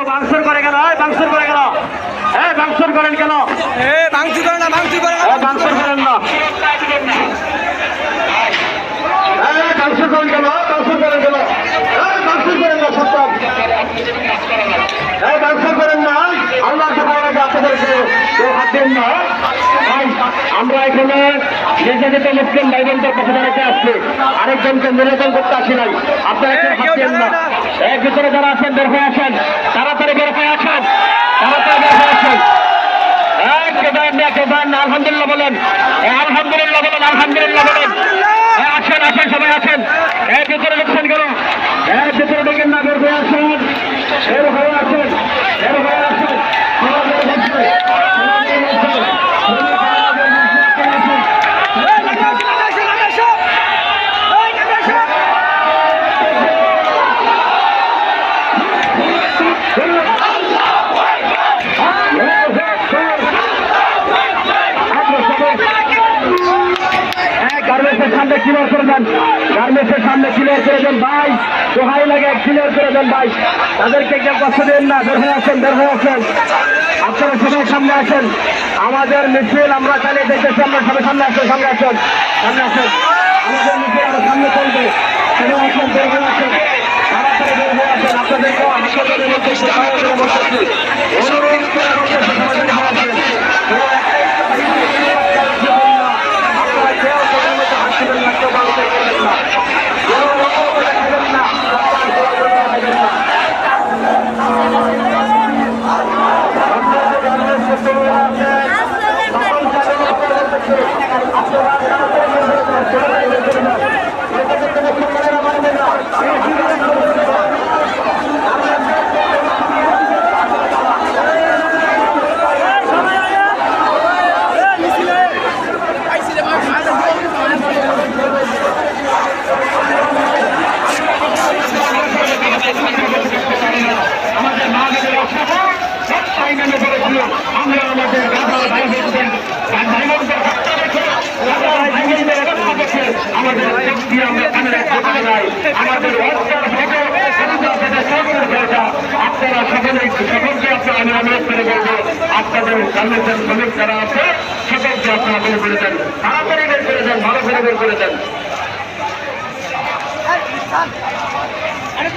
ভাঙচুর করে গেল, ভাঙচুর করে গেল, ভাঙচুর করেন কেন? ভাঙচুর করে না, ভাঙচুর করে না, ভাঙচুর করেন না, ভাঙচুর করেন কেন? ভাঙচুর করেন কেন? ভাঙচুর করেন না, সত্তর ভাঙচুর করেন না। আল্লাহ আপনাদেরকে কেউ হাত দেন না। আমরা এখানে নির্যাতিত মুসলিম ভাই বোনদের পক্ষে দাঁড়াতে আসছি, আরেকজনকে নির্যাতন করতে আসি নাই। আপনারা কেউ হাত দেন না। এর ভিতরে যারা আছেন বের হয়ে আসেন, তাড়াতাড়ি বের হয়ে আসেন, তাড়াতাড়ি বের হয়ে আসেন। আলহামদুলিল্লাহ বলেন, আলহামদুলিল্লাহ বলেন, আলহামদুলিল্লাহ বলেন। আসেন আসেন, সবাই আসেন। ভিতরে ঢুকছেন কেন? ভিতরে ঢুকেন না, বের হয়ে আসেন, বের হয়ে আসেন, বের হয়ে আসেন। সামনে ক্লিয়ার করে দেন, গার্মেন্টসের সামনে ক্লিয়ার করে দেন ভাই, দোহাই লাগে ক্লিয়ার করে দেন ভাই, তাদেরকে কেউ কষ্ট দেন না। বের হয়ে আসেন, বের হয়ে আসেন, আপনারা সবাই সামনে আসেন। আমাদের মিছিল আমরা চালিয়ে দেখতেছি, আমরা সবাই সামনে আসেন, সামনে আসেন, সামনে আসেন। আমাদের মিছিল আমরা সামনে চলবে, সবাই আসেন, বের হয়ে আসেন, তাড়াতাড়ি বের হয়ে আসেন। আপনাদেরকে হাসপাতালের মধ্যে অনুরোধ করে আপনারা সকলকে আপনারা অনুরোধ করে বলবো, আপনাদের গার্মেন্টসের শ্রমিক যারা আছে সকলকে আপনারা বের করে দেন, তাড়াতাড়ি বের করে দেন, ভালো করে বের করে দেন। আরে